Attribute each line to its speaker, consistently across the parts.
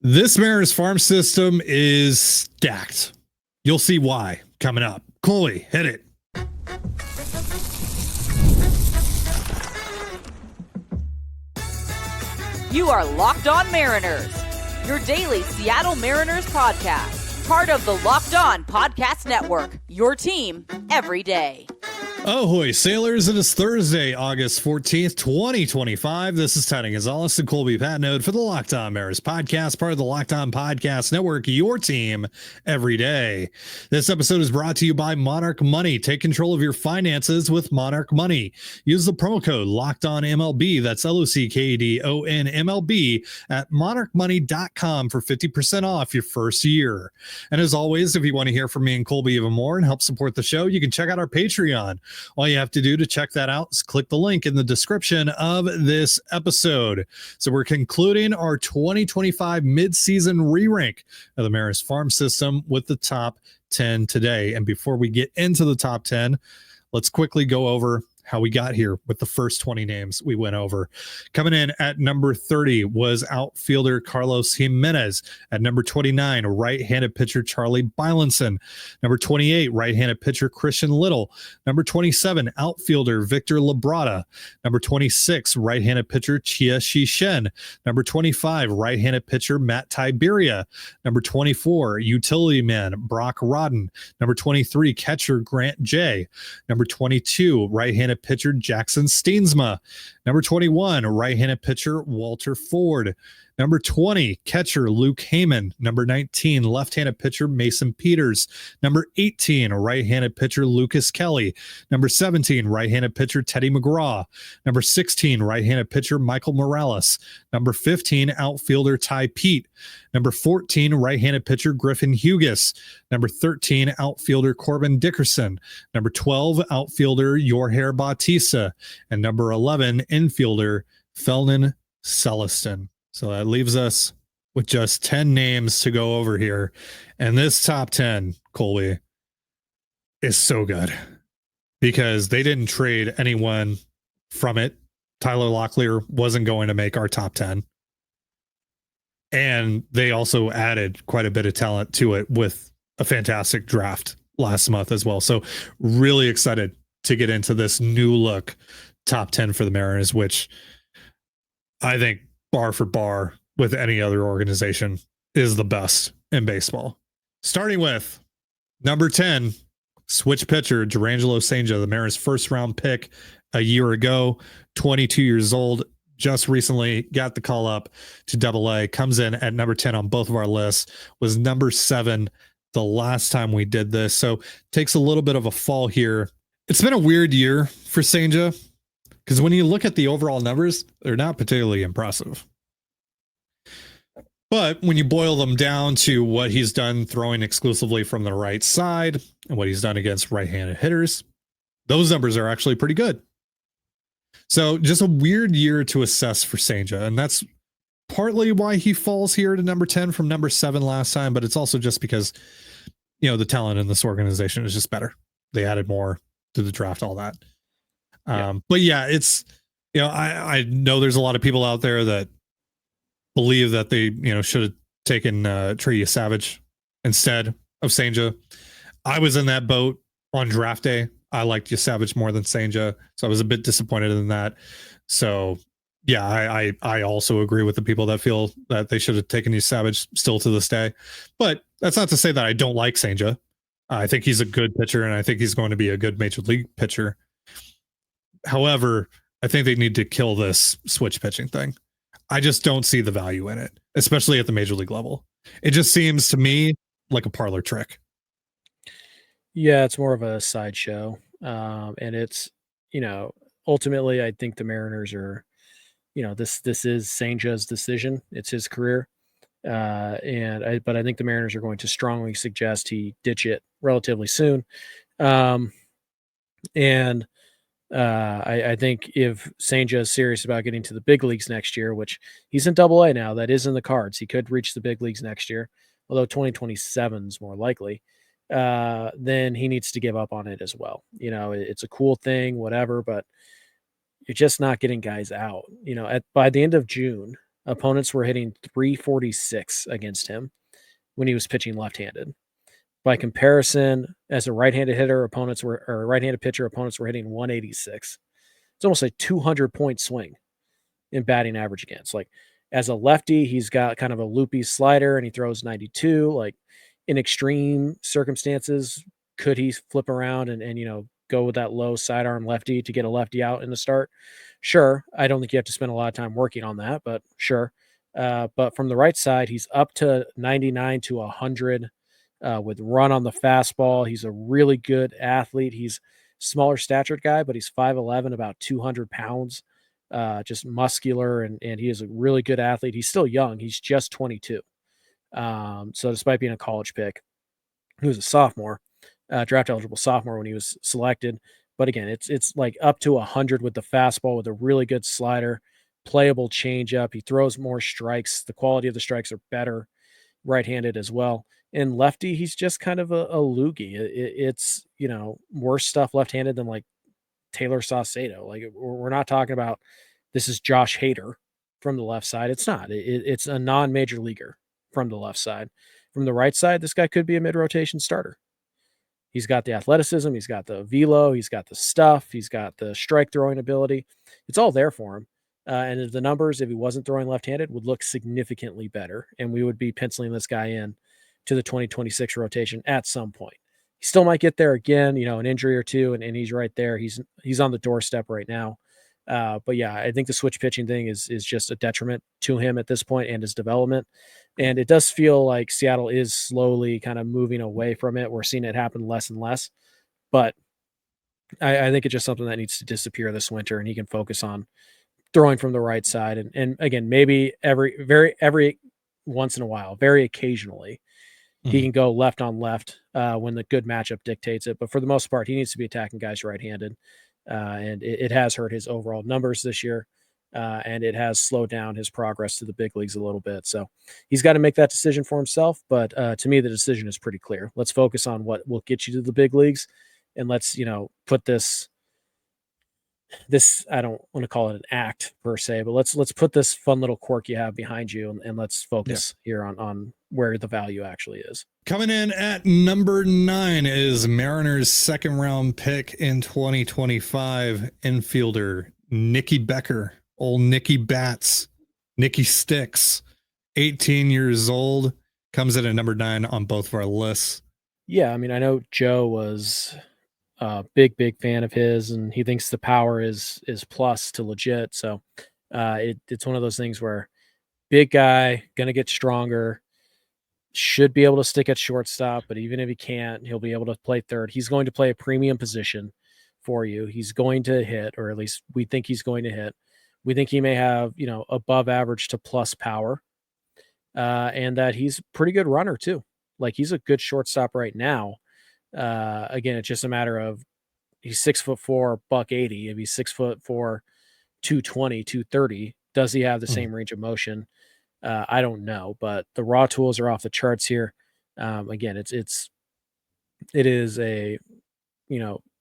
Speaker 1: This Mariners farm system is stacked. You'll see why coming up. Colby, hit it.
Speaker 2: You are Locked On Mariners, your daily Seattle Mariners podcast, part of the Locked On Podcast Network, your team every day.
Speaker 1: Ahoy, sailors. It is Thursday, August 14th, 2025. This is Ty Gonzalez and Colby Patnode for the Locked On Mariners podcast, part of the Locked On Podcast Network, your team every day. This episode is brought to you by Monarch Money. Take control of your finances with Monarch Money. Use the promo code Locked On MLB. That's LOCKEDON MLB at monarchmoney.com for 50% off your first year. And as always, if you want to hear from me and Colby even more and help support the show, you can check out our Patreon. All you have to do to check that out is click the link in the description of this episode. So we're concluding our 2025 midseason re-rank of the Mariners farm system with the top 10 today. And before we get into the top 10, let's quickly go over how we got here with the first 20 names we went over. Coming in at number 30 was outfielder Carlos Jimenez. At number 29, right-handed pitcher Charlie Bylinson. Number 28, right-handed pitcher Christian Little. Number 27, outfielder Victor Labrada. Number 26, right-handed pitcher Chia Shishen. Number 25, right-handed pitcher Matt Tiberia. Number 24, utility man Brock Rodden. Number 23, catcher Grant J. Number 22, right-handed pitcher Jackson Steensma. Number 21, right-handed pitcher Walter Ford. Number 20, catcher Luke Heyman. Number 19, left-handed pitcher Mason Peters. Number 18, right-handed pitcher Lucas Kelly. Number 17, right-handed pitcher Teddy McGraw. Number 16, right-handed pitcher Michael Morales. Number 15, outfielder Ty Pete. Number 14, right-handed pitcher Griffin Hughes. Number 13, outfielder Corbin Dickerson. Number 12, outfielder Yorher Bautista. And number 11, infielder Felton Celestin. So that leaves us with just 10 names to go over here. And this top 10, Colby, is so good because they didn't trade anyone from it. Tyler Locklear wasn't going to make our top 10. And they also added quite a bit of talent to it with a fantastic draft last month as well. So really excited to get into this new look top 10 for the Mariners, which I think bar for bar with any other organization is the best in baseball. Starting with number 10, switch pitcher Jurrangelo Sanja, the Mariners' first round pick a year ago, 22 years old, just recently got the call up to Double-A, comes in at number 10 on both of our lists, was number 7 the last time we did this. So takes a little bit of a fall here. It's been a weird year for Sanja because when you look at the overall numbers, they're not particularly impressive. But when you boil them down to what he's done throwing exclusively from the right side and what he's done against right-handed hitters, those numbers are actually pretty good. So just a weird year to assess for Sanja. And that's partly why he falls here to number 10 from number 7 last time. But it's also just because, the talent in this organization is just better. They added more to the draft, all that.
Speaker 3: Yeah.
Speaker 1: But yeah, it's, I know there's a lot of people out there that believe that they, should have taken Trey Savage instead of Sanja. I was in that boat on draft day. I liked Savage more than Sanja, so I was a bit disappointed in that. So yeah, I also agree with the people that feel that they should have taken Savage still to this day. But that's not to say that I don't like Sanja. I think he's a good pitcher, and I think he's going to be a good major league pitcher. However, I think they need to kill this switch pitching thing. I just don't see the value in it, especially at the major league level. It just seems to me like a parlor trick.
Speaker 3: Yeah, it's more of a sideshow. And it's, ultimately, I think the Mariners are, this is Sanja's decision. It's his career. But I think the Mariners are going to strongly suggest he ditch it relatively soon. I think if Sanja is serious about getting to the big leagues next year, which he's in Double-A now, that is in the cards. He could reach the big leagues next year, although 2027 is more likely. Then he needs to give up on it as well. It's a cool thing, whatever, but you're just not getting guys out. By the end of June, opponents were hitting 346 against him when he was pitching left-handed. By comparison, as a right-handed hitter, right-handed pitcher, opponents were hitting 186. It's almost a 200-point swing in batting average against. Like, as a lefty, he's got kind of a loopy slider and he throws 92. Like, in extreme circumstances, could he flip around and go with that low sidearm lefty to get a lefty out in the start? Sure. I don't think you have to spend a lot of time working on that, but sure. But from the right side, he's up to 99 to 100 with run on the fastball. He's a really good athlete. He's smaller statured guy, but he's 5'11", about 200 pounds, just muscular, and he is a really good athlete. He's still young. He's just 22. So despite being a college pick, he was a sophomore, draft eligible sophomore when he was selected. But again, it's like up to 100 with the fastball, with a really good slider, playable changeup. He throws more strikes. The quality of the strikes are better right-handed as well. And lefty, he's just kind of a loogie. It's worse stuff left-handed than like Taylor Saucedo. Like, we're not talking about this is Josh Hader from the left side. It's not. It's a non-major leaguer from the left side. From the right side, this guy could be a mid-rotation starter. He's got the athleticism. He's got the velo. He's got the stuff. He's got the strike throwing ability. It's all there for him. And the numbers, if he wasn't throwing left-handed, would look significantly better. And we would be penciling this guy in to the 2026 rotation at some point. He still might get there again, an injury or two, and he's right there. He's on the doorstep right now. But yeah, I think the switch pitching thing is just a detriment to him at this point and his development. And it does feel like Seattle is slowly kind of moving away from it. We're seeing it happen less and less. But I think it's just something that needs to disappear this winter, and he can focus on throwing from the right side. And again, maybe every once in a while, very occasionally, he can go left on left when the good matchup dictates it. But for the most part, he needs to be attacking guys right-handed. And it has hurt his overall numbers this year. And it has slowed down his progress to the big leagues a little bit. So he's got to make that decision for himself. But to me, the decision is pretty clear. Let's focus on what will get you to the big leagues. And let's, put this, I don't want to call it an act per se, but let's put this fun little quirk you have behind you, and let's focus here on where the value actually is.
Speaker 1: Coming in at number 9 is Mariners' second round pick in 2025, infielder Nikki Becker, old Nikki Bats, Nikki Sticks, 18 years old, comes in at number 9 on both of our lists.
Speaker 3: Yeah, I mean, I know Joe was a big fan of his, and he thinks the power is plus to legit. So it's one of those things where big guy, gonna get stronger, should be able to stick at shortstop, but even if he can't, he'll be able to play third. He's going to play a premium position for you. He's going to hit, or at least we think he's going to hit. We think he may have, above average to plus power, and that he's a pretty good runner too. Like, he's a good shortstop right now. Again, it's just a matter of he's 6'4", $180. If he's 6'4", 220, 230, does he have the same range of motion? I don't know, but the raw tools are off the charts here. Again, it is a,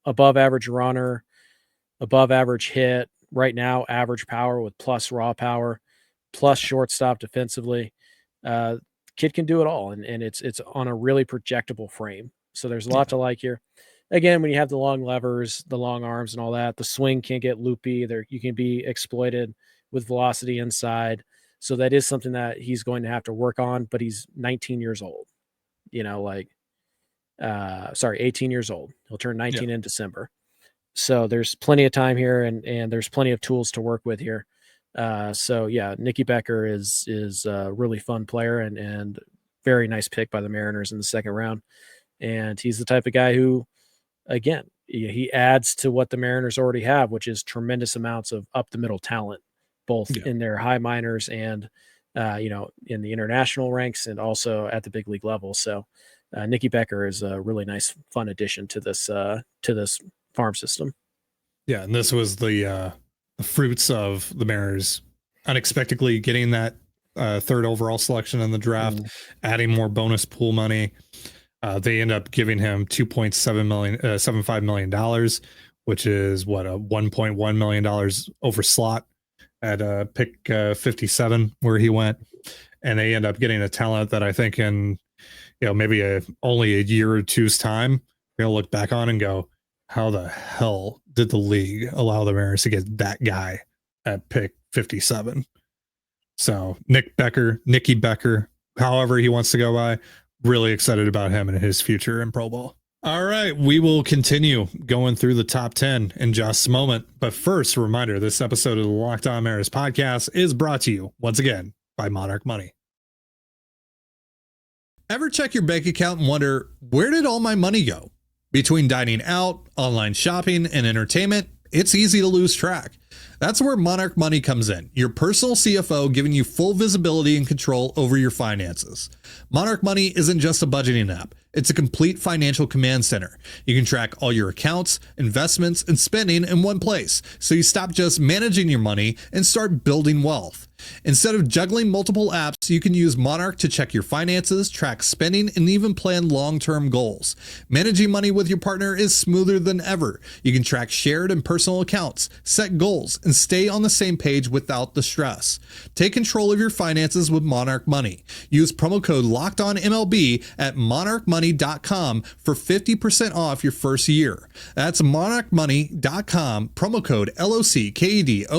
Speaker 3: above average runner, above average hit right now, average power with plus raw power, plus shortstop defensively. Kid can do it all. And it's on a really projectable frame. So there's a lot to like here. Again, when you have the long levers, the long arms and all that, the swing can't get loopy. You can be exploited with velocity inside. So that is something that he's going to have to work on, but he's 19 years old, 18 years old. He'll turn 19 in December. So there's plenty of time here, and there's plenty of tools to work with here. So yeah, Nikki Becker is a really fun player and very nice pick by the Mariners in the second round. And he's the type of guy who, again, he adds to what the Mariners already have, which is tremendous amounts of up the middle talent, both in their high minors and, in the international ranks and also at the big league level. So Nikki Becker is a really nice, fun addition to this farm system.
Speaker 1: Yeah. And this was the fruits of the Mariners unexpectedly getting that third overall selection in the draft, adding more bonus pool money. They end up giving him $2.75 million, which is what, a $1.1 million over slot at pick 57 where he went, and they end up getting a talent that I think in maybe only a year or two's time you're gonna look back on and go, how the hell did the league allow the Mariners to get that guy at pick 57? So Nikki Becker, however he wants to go by, really excited about him and his future in Pro Bowl. All right, we will continue going through the top 10 in just a moment. But first, a reminder, this episode of the Locked On Mariners podcast is brought to you once again by Monarch Money. Ever check your bank account and wonder, where did all my money go? Between dining out, online shopping, and entertainment, it's easy to lose track. That's where Monarch Money comes in, your personal CFO giving you full visibility and control over your finances. Monarch Money isn't just a budgeting app. It's a complete financial command center. You can track all your accounts, investments, and spending in one place, so you stop just managing your money and start building wealth. Instead of juggling multiple apps, you can use Monarch to check your finances, track spending, and even plan long-term goals. Managing money with your partner is smoother than ever. You can track shared and personal accounts, set goals, and stay on the same page without the stress. Take control of your finances with Monarch Money. Use promo code LOCKEDONMLB at monarchmoney.com for 50% off your first year. That's monarchmoney.com, promo code LOCKEDONMLB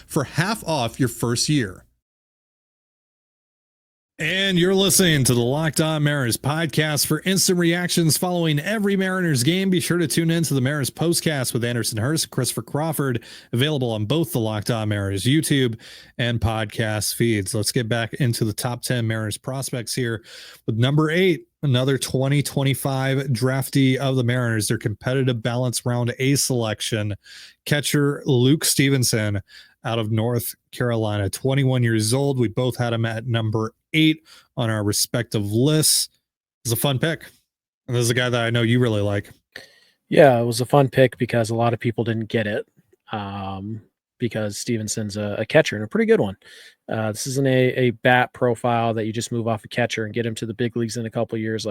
Speaker 1: for half off your first year. And you're listening to the Locked On Mariners podcast. For instant reactions following every Mariners game, be sure to tune in to the Mariners postcast with Anderson Hurst and Christopher Crawford, available on both the Locked On Mariners YouTube and podcast feeds. Let's get back into the top 10 Mariners prospects here with number 8, another 2025 draftee of the Mariners, their competitive balance round A selection, catcher Luke Stevenson out of North Carolina, 21 years old. We both had him at number 8 on our respective lists. It's a fun pick. And this is a guy that I know you really like.
Speaker 3: Yeah, it was a fun pick because a lot of people didn't get it because Stevenson's a catcher and a pretty good one. This isn't a bat profile that you just move off a catcher and get him to the big leagues in a couple of years.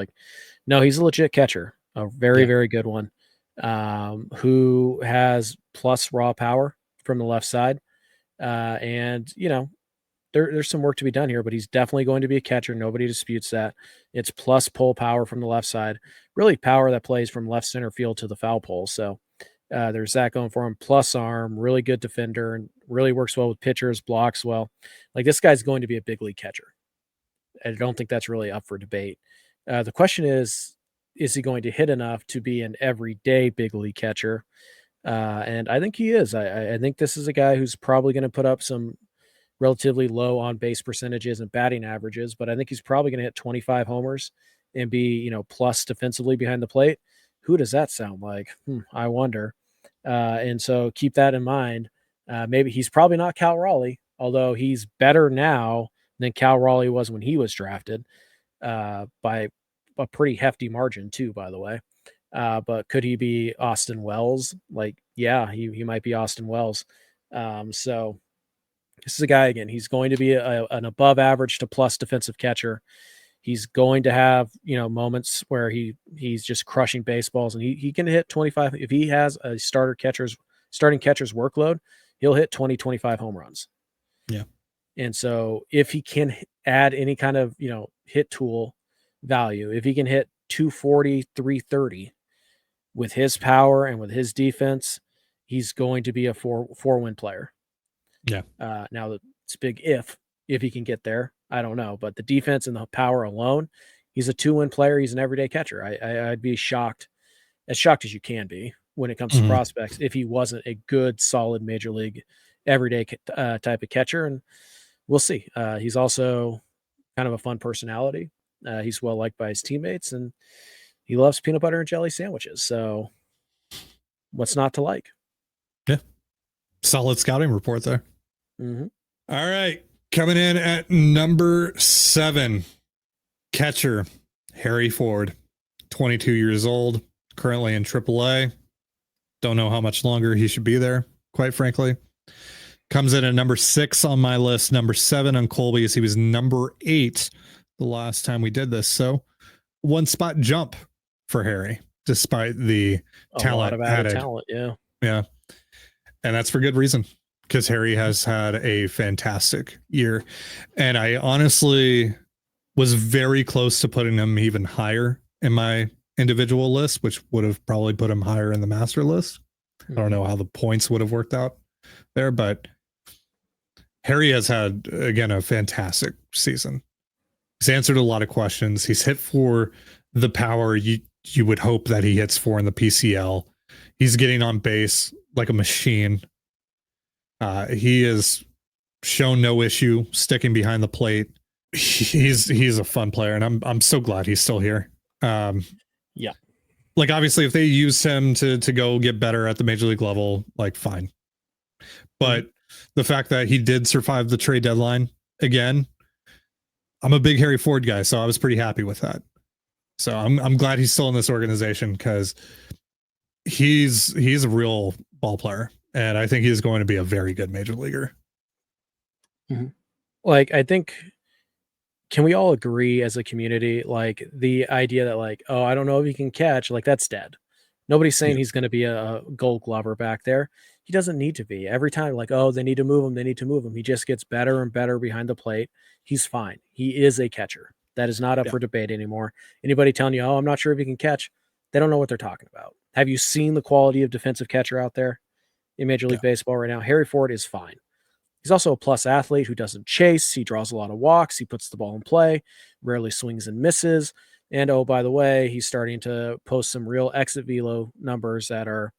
Speaker 3: No, he's a legit catcher, a very, very good one, who has plus raw power from the left side. And there's some work to be done here, but he's definitely going to be a catcher. Nobody disputes that. It's plus pull power from the left side, really power that plays from left center field to the foul pole. So there's that going for him. Plus arm, really good defender, and really works well with pitchers, blocks well. This guy's going to be a big league catcher. I don't think that's really up for debate. The question is he going to hit enough to be an everyday big league catcher? And I think he is. I think this is a guy who's probably going to put up some relatively low on base percentages and batting averages, but I think he's probably going to hit 25 homers and be, plus defensively behind the plate. Who does that sound like? I wonder. And so keep that in mind. Maybe he's probably not Cal Raleigh, although he's better now than Cal Raleigh was when he was drafted by a pretty hefty margin too, by the way. But could he be Austin Wells? Yeah, he might be Austin Wells. So this is a guy, again, he's going to be an above average to plus defensive catcher. He's going to have, moments where he's just crushing baseballs, and he can hit 25. If he has a starting catcher's workload, he'll hit 20, 25 home runs.
Speaker 1: Yeah.
Speaker 3: And so if he can add any kind of, hit tool value, if he can hit 240, 330 with his power and with his defense, he's going to be a four-win player.
Speaker 1: Yeah.
Speaker 3: Now it's big if he can get there. I don't know, but the defense and the power alone, he's a 2-win player. He's an everyday catcher. I'd be shocked as you can be when it comes to prospects if he wasn't a good, solid major league everyday type of catcher. And we'll see. He's also kind of a fun personality. He's well liked by his teammates, and he loves peanut butter and jelly sandwiches. So what's not to like?
Speaker 1: Yeah. Solid scouting report there.
Speaker 3: Mm-hmm.
Speaker 1: All right. Coming in at number 7, catcher Harry Ford, 22 years old, currently in AAA. Don't know how much longer he should be there, quite frankly. Comes in at number 6 on my list, number 7 on Colby's. He was number 8 the last time we did this. So 1 spot jump for Harry, despite the talent
Speaker 3: lot of
Speaker 1: added.
Speaker 3: talent, yeah.
Speaker 1: Yeah. And that's for good reason. because Harry has had a fantastic year. And I honestly was very close to putting him even higher in my individual list, which would have probably put him higher in the master list. I don't know how the points would have worked out there, but Harry has had, again, a fantastic season. He's answered a lot of questions. He's hit for the power you would hope that he hits for in the PCL. He's getting on base like a machine. He has shown no issue sticking behind the plate. He's a fun player, and I'm so glad he's still here.
Speaker 3: Yeah.
Speaker 1: Like, obviously, if they use him to go get better at the major league level, like, fine. But the fact that he did survive the trade deadline again, I'm a big Harry Ford guy, so I was pretty happy with that. So I'm glad he's still in this organization, because he's a real ball player, and I think he's going to be a very good major leaguer.
Speaker 3: Mm-hmm. Like, I think, can we all agree as a community, like, the idea that, like, oh, I don't know if he can catch, like, that's dead. Nobody's saying he's going to be a Gold Glover back there. He doesn't need to be. Every time, like, oh, they need to move him. He just gets better and better behind the plate. He's fine. He is a catcher. That is not up for debate anymore. Anybody telling you, oh, I'm not sure if he can catch, they don't know what they're talking about. Have you seen the quality of defensive catcher out there in Major League Baseball right now? Harry Ford is fine. He's also a plus athlete who doesn't chase. He draws a lot of walks. He puts the ball in play, rarely swings and misses. And, oh, by the way, he's starting to post some real exit velo numbers that are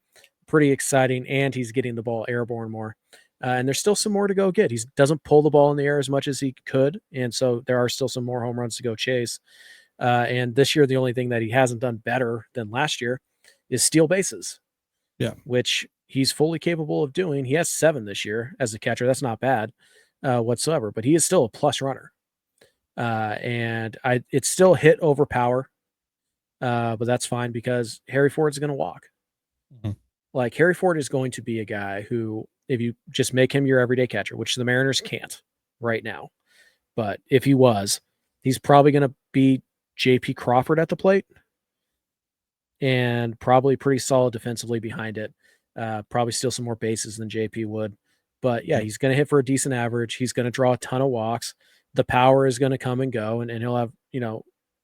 Speaker 3: pretty exciting, and he's getting the ball airborne more. And there's still some more to go get. He doesn't pull the ball in the air as much as he could, and so there are still some more home runs to go chase. And this year, the only thing that he hasn't done better than last year is steal bases, which he's fully capable of doing. He has 7 this year as a catcher. That's not bad whatsoever, but he is still a plus runner. And it's still hit over power, but that's fine, because Harry Ford's going to walk. Mm-hmm. Like, Harry Ford is going to be a guy who, if you just make him your everyday catcher, which the Mariners can't right now, but if he was, he's probably going to be JP Crawford at the plate, and probably pretty solid defensively behind it. Probably steal some more bases than JP would. But yeah, he's going to hit for a decent average. He's going to draw a ton of walks. The power is going to come and go, and he'll have,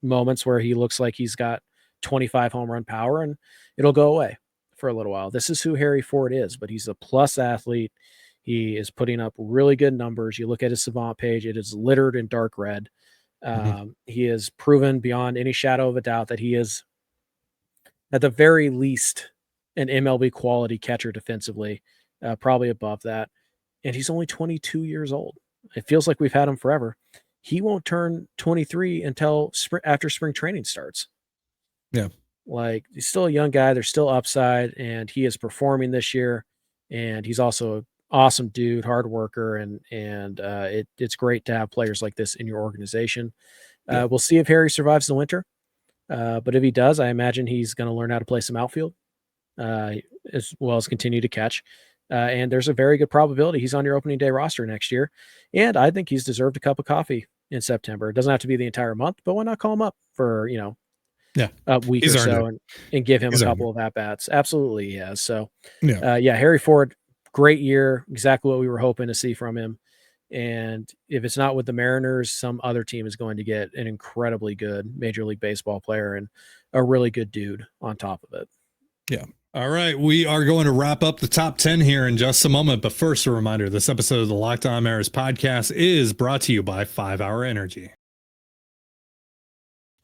Speaker 3: moments where he looks like he's got 25 home run power, and it'll go away for a little while. This is who Harry Ford is, but he's a plus athlete. He is putting up really good numbers. You look at his Savant page, it is littered in dark red. He has proven beyond any shadow of a doubt that he is, at the very least, an MLB quality catcher defensively, probably above that. And he's only 22 years old. It feels like we've had him forever. He won't turn 23 until after spring training starts. Yeah. Like, he's still a young guy. There's still upside, and he is performing this year. And he's also an awesome dude, hard worker, and it's great to have players like this in your organization. We'll see if Harry survives the winter. But if he does, I imagine he's going to learn how to play some outfield, as well as continue to catch. And there's a very good probability he's on your opening day roster next year. And I think he's deserved a cup of coffee in September. It doesn't have to be the entire month, but why not call him up for, a week or so and give him a couple of at-bats? Absolutely, he has. So, Harry Ford, great year, exactly what we were hoping to see from him. And if it's not with the Mariners, some other team is going to get an incredibly good Major League Baseball player and a really good dude on top of it.
Speaker 1: Yeah. All right, we are going to wrap up the top 10 here in just a moment. But first, a reminder, this episode of the Locked On Mariners podcast is brought to you by 5 Hour Energy.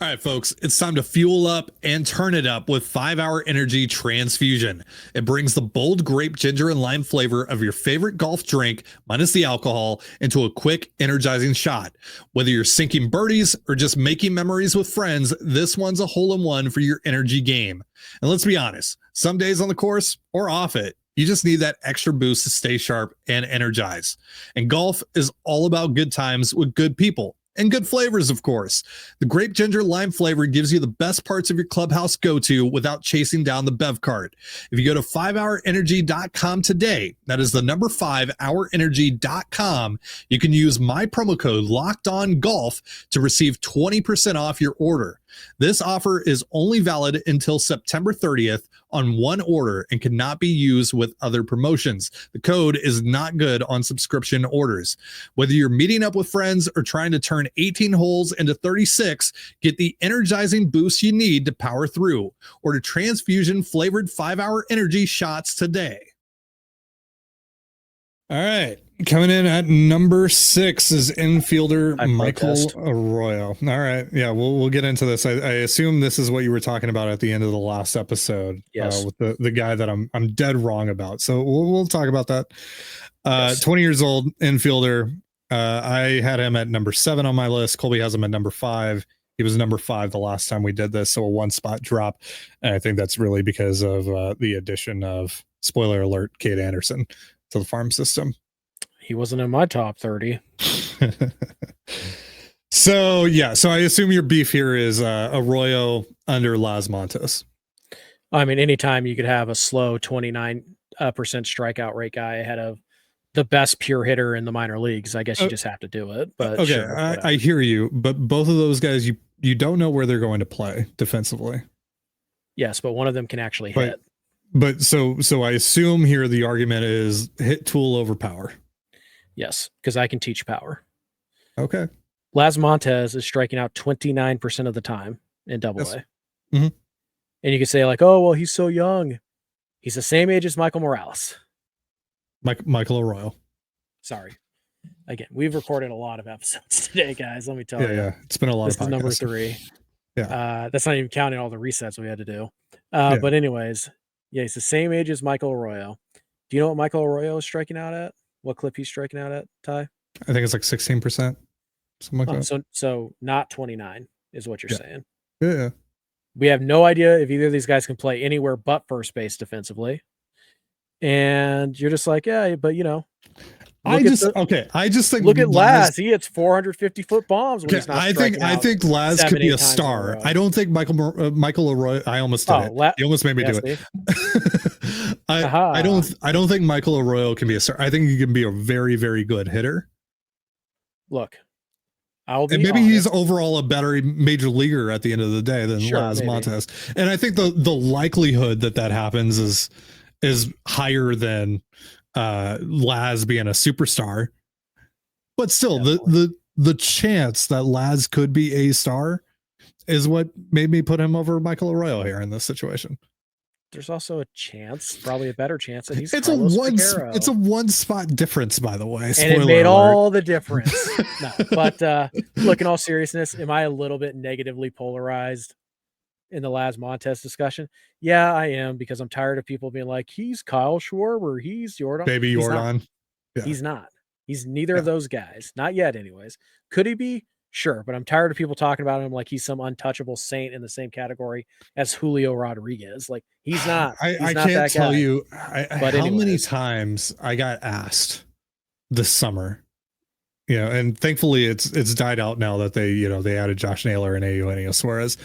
Speaker 1: All right, folks, it's time to fuel up and turn it up with 5 Hour Energy Transfusion. It brings the bold grape, ginger, and lime flavor of your favorite golf drink, minus the alcohol, into a quick, energizing shot. Whether you're sinking birdies or just making memories with friends, this one's a hole-in-one for your energy game. And let's be honest, some days on the course or off it, you just need that extra boost to stay sharp and energized. And golf is all about good times with good people. And good flavors, of course. The grape ginger lime flavor gives you the best parts of your clubhouse go-to without chasing down the bev cart. If you go to 5hourenergy.com today, that is the number 5hourenergy.com, you can use my promo code LOCKEDONGOLF to receive 20% off your order. This offer is only valid until September 30th on one order and cannot be used with other promotions. The code is not good on subscription orders. Whether you're meeting up with friends or trying to turn 18 holes into 36, get the energizing boost you need to power through. Order transfusion flavored 5-hour energy shots today. All right. Coming in at number 6 is infielder Michael Arroyo. All right. Yeah, we'll get into this. I assume this is what you were talking about at the end of the last episode.
Speaker 3: Yes.
Speaker 1: With the guy that I'm dead wrong about. So we'll talk about that.
Speaker 3: Yes.
Speaker 1: 20 years old, infielder. I had him at number 7 on my list. Colby has him at number 5. He was number 5 the last time we did this, so a 1-spot drop. And I think that's really because of the addition of, spoiler alert, Cade Anderson to the farm system.
Speaker 3: He wasn't in my top 30.
Speaker 1: So I assume your beef here is Arroyo under Las Montes.
Speaker 3: I mean, anytime you could have a slow 29% strikeout rate guy ahead of the best pure hitter in the minor leagues, I guess you just have to do it. But
Speaker 1: okay,
Speaker 3: sure,
Speaker 1: I hear you, but both of those guys, you don't know where they're going to play defensively.
Speaker 3: Yes, but one of them can actually hit.
Speaker 1: But so I assume here the argument is hit tool over power.
Speaker 3: Yes, because I can teach power.
Speaker 1: Okay.
Speaker 3: Las Montes is striking out 29% of the time in Double A.
Speaker 1: Mm-hmm.
Speaker 3: And you can say like, oh, well, he's so young. He's the same age as Michael Morales.
Speaker 1: Michael Arroyo.
Speaker 3: Sorry. Again, we've recorded a lot of episodes today, guys. Let me tell you.
Speaker 1: Yeah. It's been a lot
Speaker 3: this
Speaker 1: of podcasts.
Speaker 3: This is number 3.
Speaker 1: Yeah.
Speaker 3: That's not even counting all the resets we had to do. But anyways, yeah, he's the same age as Michael Arroyo. Do you know what Michael Arroyo is striking out at? What clip he's striking out at, Ty?
Speaker 1: I think it's like 16%. Something like that.
Speaker 3: So not 29 is what you're saying.
Speaker 1: Yeah.
Speaker 3: We have no idea if either of these guys can play anywhere but first base defensively. And you're just like, yeah, but you know.
Speaker 1: I just think
Speaker 3: look at Laz. He hits 450-foot bombs when he's not striking out.
Speaker 1: I think Laz could be a star. I don't think Michael Arroyo. I almost did it. You almost made me do it. I don't think Michael Arroyo can be a star. I think he can be a very, very good hitter.
Speaker 3: Look, I'll be
Speaker 1: maybe
Speaker 3: honest.
Speaker 1: he's overall a better major leaguer at the end of the day than Laz Montes. And I think the likelihood that happens is higher than Laz being a superstar, but still the chance that Laz could be a star is what made me put him over Michael Arroyo here in this situation.
Speaker 3: There's also a chance, probably a better chance that he's
Speaker 1: it's a 1-spot difference, by the way.
Speaker 3: And it made all the difference. No, but look, in all seriousness, am I a little bit negatively polarized in the Laz Montes discussion? Yeah, I am, because I'm tired of people being like, he's Kyle Schwarber, he's Jordan.
Speaker 1: Baby Jordan.
Speaker 3: He's not. He's neither of those guys. Not yet, anyways. Could he be? Sure, but I'm tired of people talking about him like he's some untouchable saint in the same category as Julio Rodriguez. Like, he's not.
Speaker 1: I can't tell you how many times I got asked this summer, and thankfully it's died out now that they added Josh Naylor and Eugenio Suarez.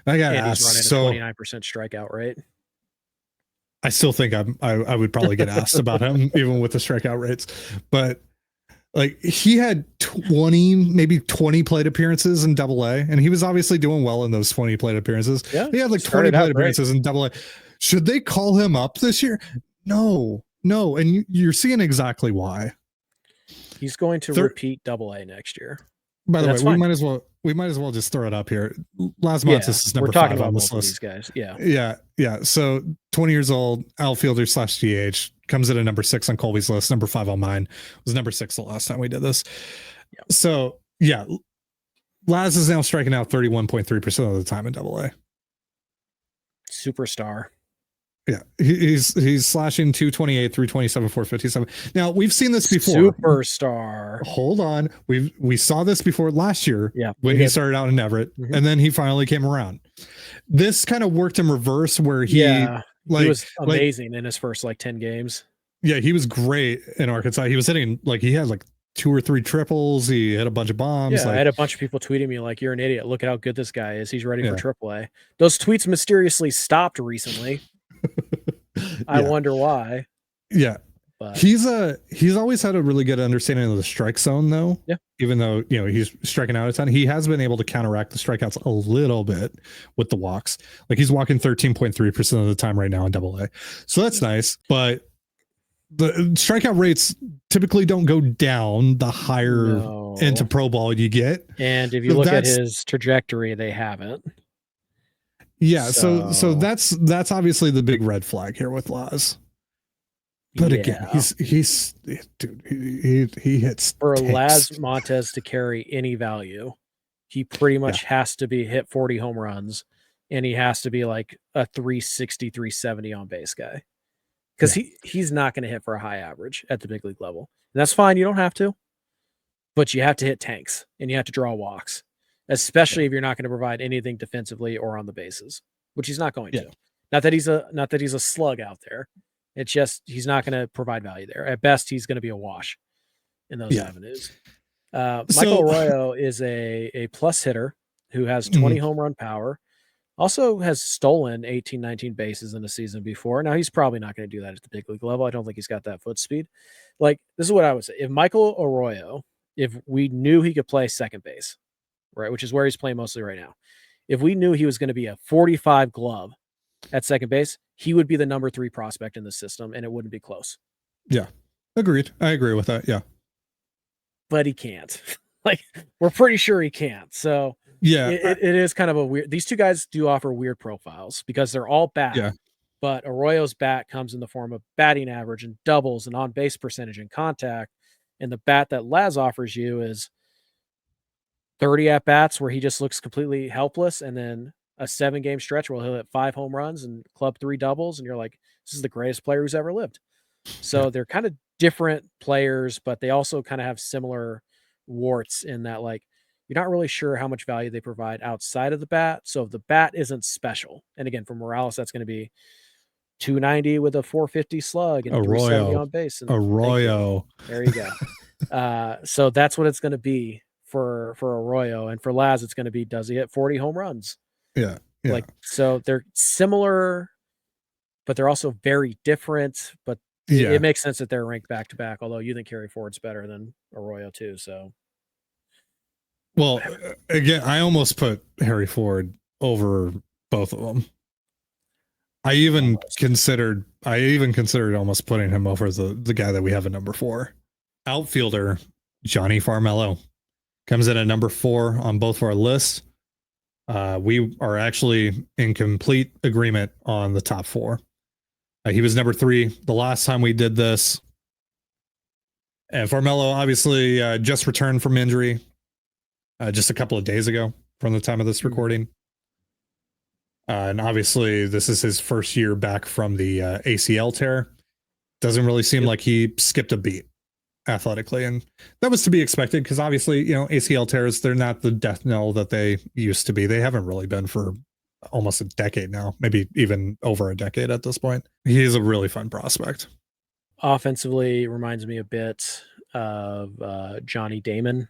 Speaker 1: I got asked,
Speaker 3: he's running a 29% strikeout rate.
Speaker 1: I still think I would probably get asked about him even with the strikeout rates, but like he had 20 plate appearances in Double A, and he was obviously doing well in those 20 plate appearances.
Speaker 3: Yeah,
Speaker 1: he had like 20 plate appearances in Double A. Should they call him up this year? No, and you're seeing exactly why.
Speaker 3: He's going to repeat Double A next year.
Speaker 1: By the way, we might as well just throw it up here. Las Montes is number 5 on this list.
Speaker 3: These guys.
Speaker 1: Yeah. So 20 years old, outfielder / DH, comes in at number 6 on Colby's list, number 5 on mine. It was number 6 the last time we did this. Yeah. So yeah, Laz is now striking out 31.3% of the time in Double A.
Speaker 3: Superstar.
Speaker 1: Yeah, he's slashing 228, 327, 457. Now we've seen this before.
Speaker 3: Superstar.
Speaker 1: Hold on, we saw this before last year.
Speaker 3: Yeah,
Speaker 1: when he started out in Everett, and then he finally came around. This kind of worked in reverse, where he
Speaker 3: was amazing in his first 10 games.
Speaker 1: Yeah, he was great in Arkansas. He was hitting he had 2 or 3 triples. He had a bunch of bombs.
Speaker 3: Yeah, I had a bunch of people tweeting me like, "You're an idiot. Look at how good this guy is. He's ready for AAA." Those tweets mysteriously stopped recently. I wonder why.
Speaker 1: Yeah.
Speaker 3: But
Speaker 1: he's always had a really good understanding of the strike zone, though.
Speaker 3: Yeah.
Speaker 1: Even though he's striking out a ton, he has been able to counteract the strikeouts a little bit with the walks. Like he's walking 13.3% of the time right now in AA, so that's nice. But the strikeout rates typically don't go down the higher into pro ball you get.
Speaker 3: And if you look at his trajectory, they haven't.
Speaker 1: Yeah, so that's obviously the big red flag here with Laz. But again, he's dude, he hits
Speaker 3: for Laz Montes to carry any value. He pretty much has to be hit 40 home runs, and he has to be like a 360, 370 on base guy. Because he's not going to hit for a high average at the big league level. And that's fine. You don't have to. But you have to hit tanks, and you have to draw walks, especially if you're not going to provide anything defensively or on the bases, which he's not going to. Not that he's a slug out there. It's just he's not going to provide value there. At best, he's going to be a wash in those avenues. Michael Royo is a plus hitter who has 20 home run power. Also has stolen 18, 19 bases in a season before. Now, he's probably not going to do that at the big league level. I don't think he's got that foot speed. Like, this is what I would say. If Michael Arroyo, if we knew he could play second base, right, which is where he's playing mostly right now, if we knew he was going to be a 45 glove at second base, he would be the number 3 prospect in the system, and it wouldn't be close.
Speaker 1: Yeah, agreed. I agree with that. Yeah.
Speaker 3: But he can't. Like, we're pretty sure he can't. So, yeah, it is kind of a weird. These two guys do offer weird profiles because they're all bat. Yeah. But Arroyo's bat comes in the form of batting average and doubles and on base percentage and contact. And the bat that Laz offers you is 30 at bats where he just looks completely helpless, and then a 7-game stretch where he'll hit 5 home runs and club 3 doubles. And you're like, this is the greatest player who's ever lived. So they're kind of different players, but they also kind of have similar warts in that, like, you're not really sure how much value they provide outside of the bat. So if the bat isn't special, and again, for Morales, that's going to be 290 with a 450 slug and 370 on base. And
Speaker 1: Arroyo.
Speaker 3: There you go. So that's what it's going to be for Arroyo. And for Laz, it's going to be, does he hit 40 home runs?
Speaker 1: Yeah.
Speaker 3: Like, so they're similar, but they're also very different. But it makes sense that they're ranked back to back, although you think Harry Ford's better than Arroyo too. So,
Speaker 1: well, again, I almost put Harry Ford over both of them. I even considered almost putting him over the guy that we have at number 4. Outfielder Johnny Farmelo comes in at number 4 on both of our lists. We are actually in complete agreement on the top 4. He was number 3 the last time we did this. And Farmelo obviously just returned from injury just a couple of days ago from the time of this recording. And obviously this is his first year back from the ACL tear. Doesn't really seem like he skipped a beat athletically. And that was to be expected because obviously, ACL tears, they're not the death knell that they used to be. They haven't really been for almost a decade now, maybe even over a decade at this point. He is a really fun prospect.
Speaker 3: Offensively reminds me a bit of Johnny Damon,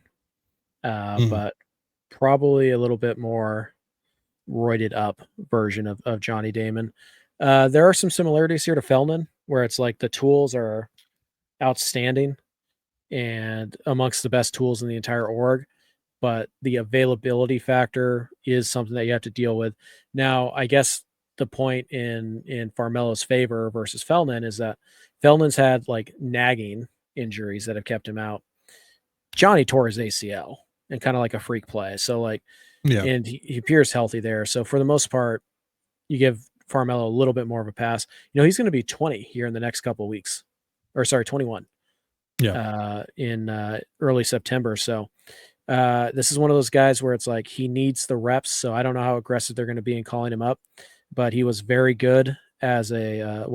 Speaker 3: but probably a little bit more roided up version of Johnny Damon. There are some similarities here to Feldman, where it's like the tools are outstanding and amongst the best tools in the entire org, but the availability factor is something that you have to deal with. Now, I guess the point in Farmelo's favor versus Feldman is that Feldman's had like nagging injuries that have kept him out. Johnny tore his ACL and kind of like a freak play. So like, and he appears healthy there. So for the most part, you give Farmelo a little bit more of a pass. He's going to be 20 here in the next couple of weeks, or sorry, 21. In early September. So this is one of those guys where it's like he needs the reps. So I don't know how aggressive they're going to be in calling him up, but he was very good as a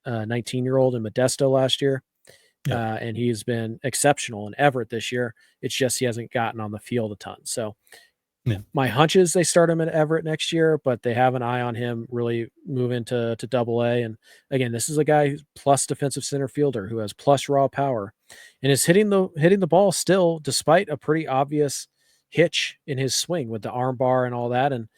Speaker 3: 19-year-old in Modesto last year. And he's been exceptional in Everett this year. It's just he hasn't gotten on the field a ton. So my hunch is they start him at Everett next year, but they have an eye on him really moving to AA. And again, this is a guy who's plus defensive center fielder who has plus raw power and is hitting the ball still, despite a pretty obvious hitch in his swing with the arm bar and all that. And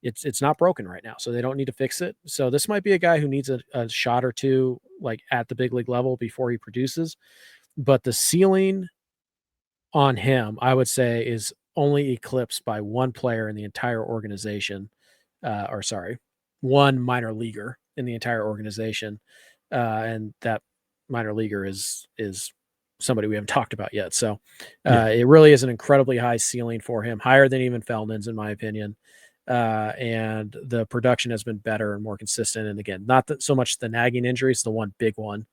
Speaker 3: it's not broken right now, so they don't need to fix it. So this might be a guy who needs a shot or two, like at the big league level before he produces. But the ceiling on him, I would say, is only eclipsed by one player in the entire organization, one minor leaguer in the entire organization, and that minor leaguer is somebody we haven't talked about yet. So it really is an incredibly high ceiling for him, higher than even Feldman's, in my opinion. And the production has been better and more consistent. And again, not so much the nagging injuries, the one big one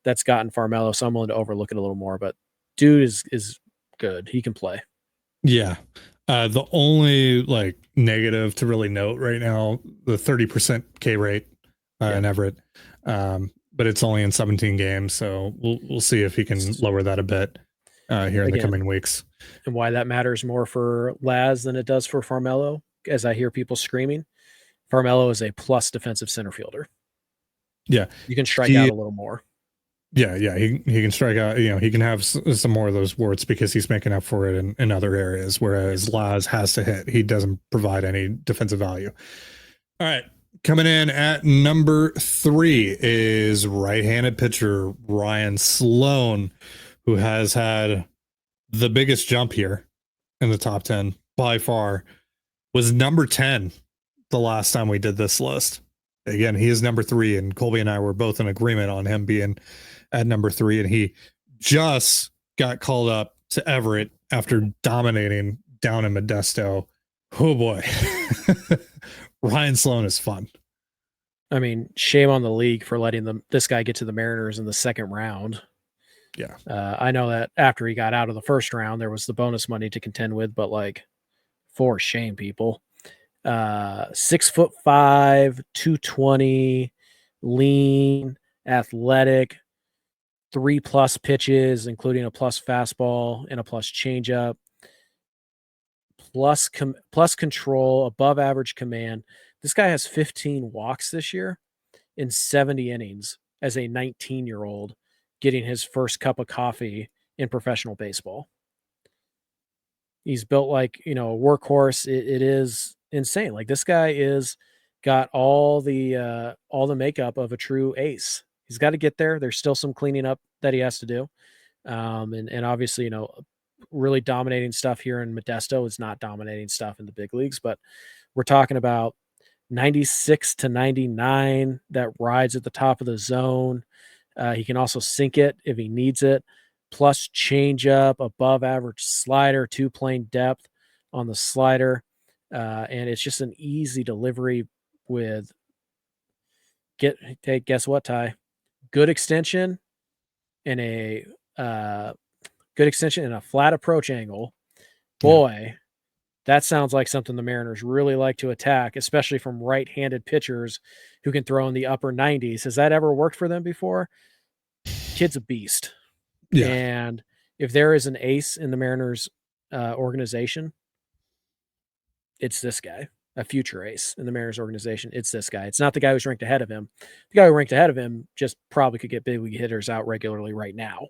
Speaker 3: that's gotten Farmelo, so I'm willing to overlook it a little more. But dude is good. He can play.
Speaker 1: Yeah. The only like negative to really note right now, the 30% K rate in Everett. But it's only in 17 games, so we'll see if he can lower that a bit here in the coming weeks.
Speaker 3: And why that matters more for Laz than it does for Farmelo, as I hear people screaming, Farmelo is a plus defensive center fielder.
Speaker 1: Yeah.
Speaker 3: You can strike out a little more.
Speaker 1: Yeah, he can strike out. He can have some more of those warts because he's making up for it in other areas, whereas Laz has to hit. He doesn't provide any defensive value. All right. Coming in at number 3 is right-handed pitcher Ryan Sloan, who has had the biggest jump here in the top 10 by far. Was number 10 the last time we did this list. Again, he is number 3, and Colby and I were both in agreement on him being at number 3, and he just got called up to Everett after dominating down in Modesto. Oh boy. Ryan Sloan is fun.
Speaker 3: I mean, shame on the league for letting this guy get to the Mariners in the second round.
Speaker 1: Yeah.
Speaker 3: I know that after he got out of the first round, there was the bonus money to contend with, but like, for shame, people. 6'5", 220, lean, athletic, 3+ pitches, including a plus fastball and a plus changeup, plus control, above average command. This guy has 15 walks this year in 70 innings as a 19-year-old getting his first cup of coffee in professional baseball. He's built like, a workhorse. It is insane. Like, this guy got all the makeup of a true ace. He's got to get there. There's still some cleaning up that he has to do. And obviously, really dominating stuff here in Modesto is not dominating stuff in the big leagues, but we're talking about 96 to 99 that rides at the top of the zone. He can also sink it if he needs it. Plus changeup, above average slider, 2-plane depth on the slider. And it's just an easy delivery with guess what, Ty? Good extension and a flat approach angle. Boy, that sounds like something the Mariners really like to attack, especially from right-handed pitchers who can throw in the upper 90s. Has that ever worked for them before? Kid's a beast.
Speaker 1: Yeah.
Speaker 3: And if there is an ace in the Mariners organization, it's this guy. A future ace in the Mariners organization, it's this guy. It's not the guy who's ranked ahead of him. The guy who ranked ahead of him just probably could get big league hitters out regularly right now.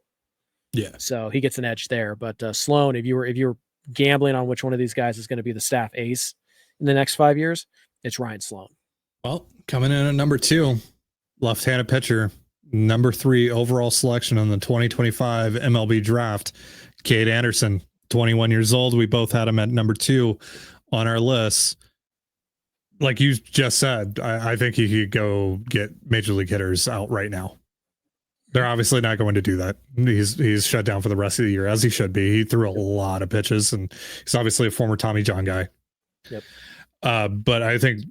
Speaker 1: Yeah.
Speaker 3: So he gets an edge there. But Sloan, if you were gambling on which one of these guys is going to be the staff ace in the next 5 years, it's Ryan Sloan.
Speaker 1: Well, coming in at number 2, left-handed pitcher, number 3 overall selection on the 2025 MLB draft, Cade Anderson, 21 years old. We both had him at number 2 on our list. Like you just said, I think he could go get major league hitters out right now. They're obviously not going to do that. He's shut down for the rest of the year, as he should be. He threw a lot of pitches, and he's obviously a former Tommy John guy.
Speaker 3: Yep.
Speaker 1: But I think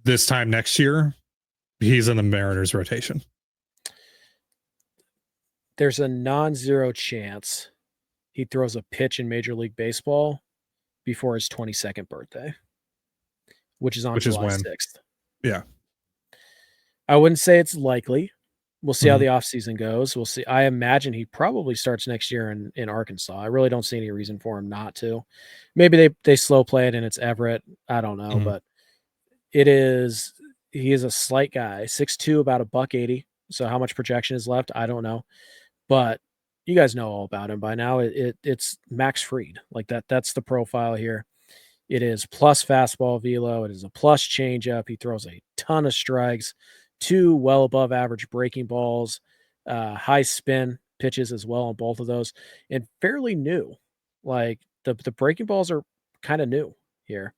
Speaker 1: this time next year, he's in the Mariners rotation.
Speaker 3: There's a non-zero chance he throws a pitch in Major League Baseball before his 22nd birthday, which is on July 6th.
Speaker 1: Yeah.
Speaker 3: I wouldn't say it's likely. We'll see how the offseason goes. We'll see. I imagine he probably starts next year in Arkansas. I really don't see any reason for him not to. Maybe they slow play it and it's Everett. I don't know, but he is a slight guy, 6'2", about $180. So how much projection is left? I don't know. But you guys know all about him by now. It's Max Fried. Like that's the profile here. It is plus fastball velo. It is a plus changeup. He throws a ton of strikes, 2 well above average breaking balls, high spin pitches as well on both of those, and fairly new. Like the breaking balls are kind of new here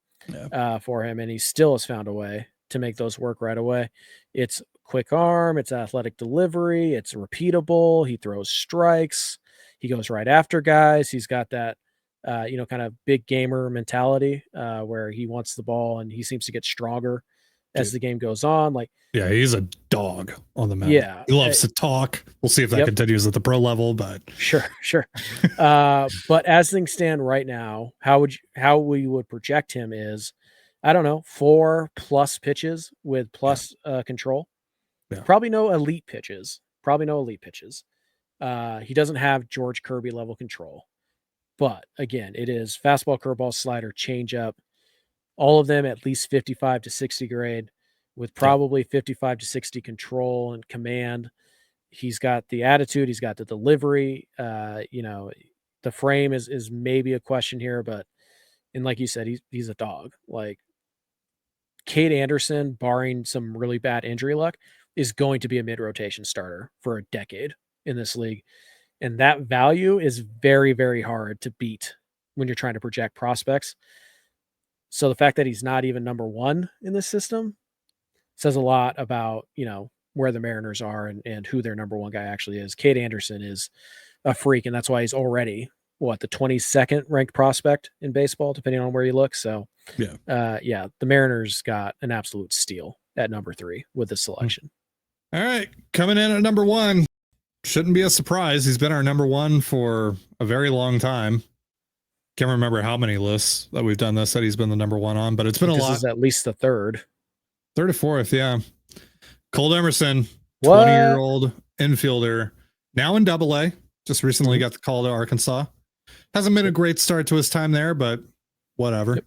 Speaker 3: for him, and he still has found a way to make those work right away. It's quick arm, it's athletic delivery, it's repeatable. He throws strikes. He goes right after guys. He's got that kind of big gamer mentality where he wants the ball and he seems to get stronger as the game goes on. Like,
Speaker 1: yeah, he's a dog on the mound.
Speaker 3: Yeah,
Speaker 1: he loves to talk. We'll see if that continues at the pro level, but
Speaker 3: sure. But as things stand right now, how we would project him is, I don't know, 4+ pitches with plus control.
Speaker 1: Yeah.
Speaker 3: Probably no elite pitches. He doesn't have George Kirby level control. But again, it is fastball, curveball, slider, changeup, all of them at least 55 to 60 grade with probably 55 to 60 control and command. He's got the attitude. He's got the delivery. The frame is maybe a question here, and like you said, he's a dog. Like Cade Anderson, barring some really bad injury luck, is going to be a mid-rotation starter for a decade in this league. And that value is very, very hard to beat when you're trying to project prospects. So the fact that he's not even number 1 in this system says a lot about, where the Mariners are and who their number 1 guy actually is. Cade Anderson is a freak, and that's why he's already, the 22nd ranked prospect in baseball, depending on where you look. So, the Mariners got an absolute steal at number 3 with this selection.
Speaker 1: All right, coming in at number 1. Shouldn't be a surprise. He's been our number 1 for a very long time. Can't remember how many lists that we've done this that he's been the number 1 on, but it's been a lot.
Speaker 3: This is at least the third
Speaker 1: or fourth. Yeah. Cole Emerson, 20-year-old infielder, now in AA. Just recently got the call to Arkansas. Hasn't been a great start to his time there, but whatever. Yep.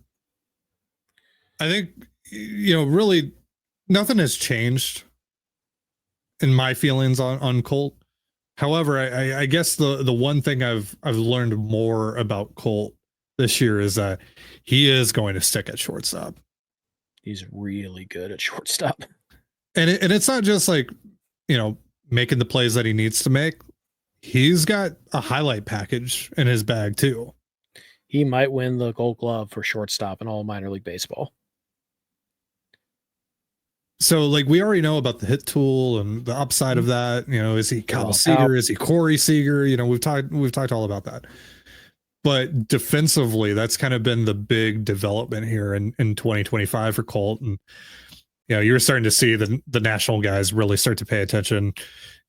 Speaker 1: I think, really nothing has changed in my feelings on Colt. However, I guess the one thing I've learned more about Colt this year is that he is going to stick at shortstop.
Speaker 3: He's really good at shortstop.
Speaker 1: And it's not just like, making the plays that he needs to make. He's got a highlight package in his bag too.
Speaker 3: He might win the Gold Glove for shortstop in all minor league baseball.
Speaker 1: So, like, we already know about the hit tool and the upside of that. Is he Kyle Seager? Is he Corey Seager? We've talked all about that. But defensively, that's kind of been the big development here in 2025 for Colt. And, you're starting to see the national guys really start to pay attention.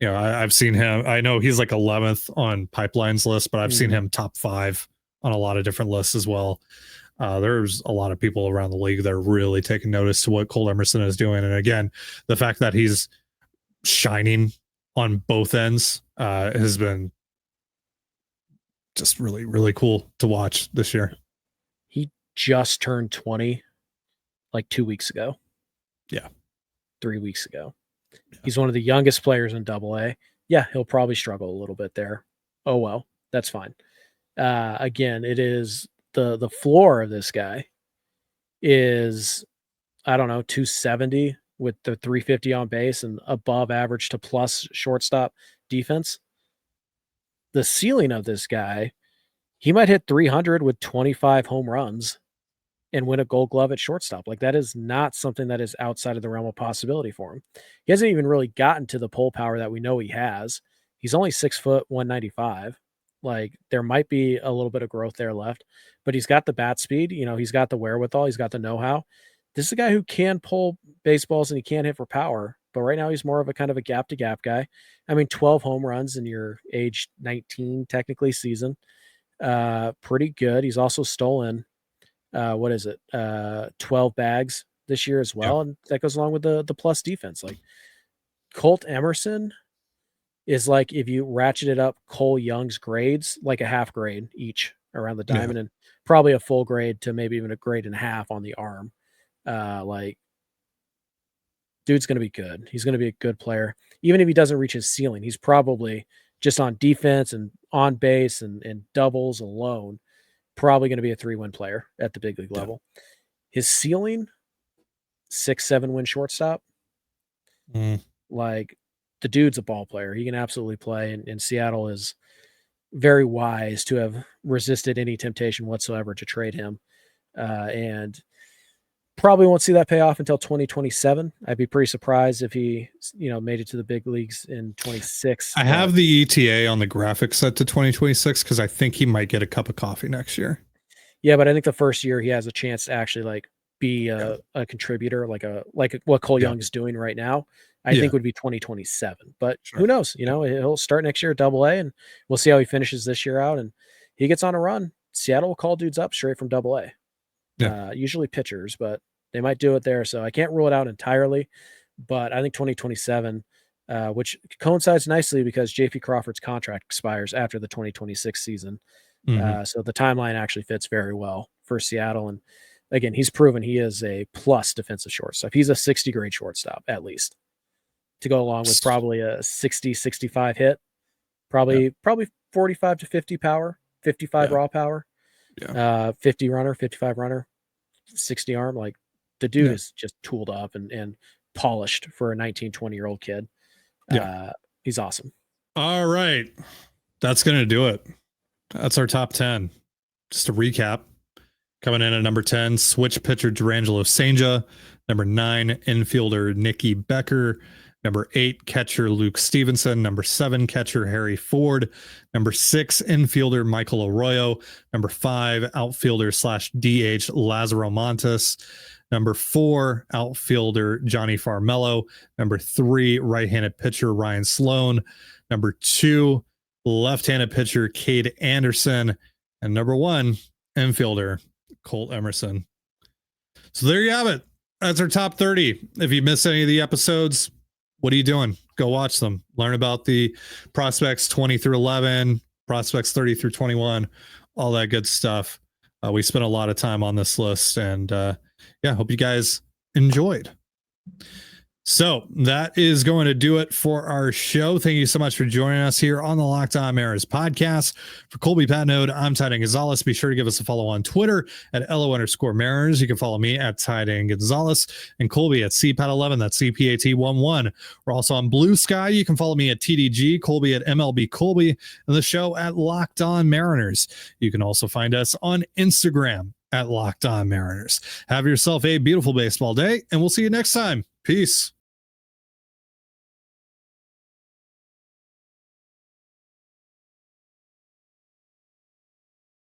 Speaker 1: I've seen him. I know he's like 11th on Pipeline's list, but I've seen him top 5 on a lot of different lists as well. There's a lot of people around the league that are really taking notice to what Cole Emerson is doing. And again, the fact that he's shining on both ends has been just really, really cool to watch this year.
Speaker 3: He just turned 20 like 2 weeks ago.
Speaker 1: Yeah.
Speaker 3: 3 weeks ago. Yeah. He's one of the youngest players in AA. Yeah, he'll probably struggle a little bit there. Oh, well, that's fine. Again, it is the floor of this guy is, I don't know, 270 with the 350 on base and above average to plus shortstop defense. The ceiling of this guy, he might hit 300 with 25 home runs and win a Gold Glove at shortstop. Like, that is not something that is outside of the realm of possibility for him. He hasn't even really gotten to the pull power that we know he has. He's only 6 foot 195. Like, there might be a little bit of growth there left, but he's got the bat speed. He's got the wherewithal. He's got the know-how. This is a guy who can pull baseballs and he can hit for power, but right now he's more of a kind of a gap-to-gap guy. 12 home runs in your age 19, technically, season. Pretty good. He's also stolen, 12 bags this year as well, and that goes along with the plus defense. Like, Colt Emerson is like if you ratcheted up Cole Young's grades, like a half grade each around the diamond, and probably a full grade to maybe even a grade and a half on the arm. Dude's going to be good. He's going to be a good player. Even if he doesn't reach his ceiling, he's probably just on defense and on base and doubles alone, probably going to be a 3-win player at the big league level. His ceiling, 6-7 win shortstop. Like, the dude's a ball player. He can absolutely play, and Seattle is very wise to have resisted any temptation whatsoever to trade him. And probably won't see that pay off until 2027. I'd be pretty surprised if he, made it to the big leagues in 26.
Speaker 1: I have the ETA on the graphic set to 2026 because I think he might get a cup of coffee next year.
Speaker 3: Yeah, but I think the first year he has a chance to actually be a contributor, like what Cole Young is doing right now. I think would be 2027. But who knows? He'll start next year at AA, and we'll see how he finishes this year out. And he gets on a run. Seattle will call dudes up straight from AA. Usually pitchers, but they might do it there. So I can't rule it out entirely. But I think 2027, which coincides nicely because JP Crawford's contract expires after the 2026 season. So the timeline actually fits very well for Seattle. And again, he's proven he is a plus defensive shortstop. He's a 60 grade shortstop, at least, to go along with probably a 60, 65 hit, probably 45 to 50 power, 55 raw power, 50 runner, 55 runner, 60 arm. Like, the dude is just tooled up and polished for a 19, 20-year-old kid. He's awesome.
Speaker 1: All right. That's going to do it. That's our top 10. Just to recap, coming in at number 10, switch pitcher Durangelo Sanja. Number 9, infielder Nikki Becker. Number 8, catcher Luke Stevenson. Number 7, catcher Harry Ford. Number 6, infielder Michael Arroyo. Number 5, outfielder / DH Lazaro Montes. Number 4, outfielder Johnny Farmelo. Number 3, right-handed pitcher Ryan Sloan. Number 2, left-handed pitcher Cade Anderson. And number 1, infielder Colt Emerson. So there you have it. That's our top 30. If you missed any of the episodes, what are you doing? Go watch them. Learn about the prospects 20 through 11, prospects 30 through 21, all that good stuff. We spent a lot of time on this list, and hope you guys enjoyed. So that is going to do it for our show. Thank you so much for joining us here on the Locked On Mariners podcast. For Colby Patnode, I'm Ty Gonzalez. Be sure to give us a follow on Twitter at LO_Mariners. You can follow me at Ty Gonzalez and Colby at CPAT11. That's CPAT11. We're also on Blue Sky. You can follow me at TDG, Colby at MLB Colby, and the show at Locked On Mariners. You can also find us on Instagram at Locked On Mariners. Have yourself a beautiful baseball day, and we'll see you next time. Peace.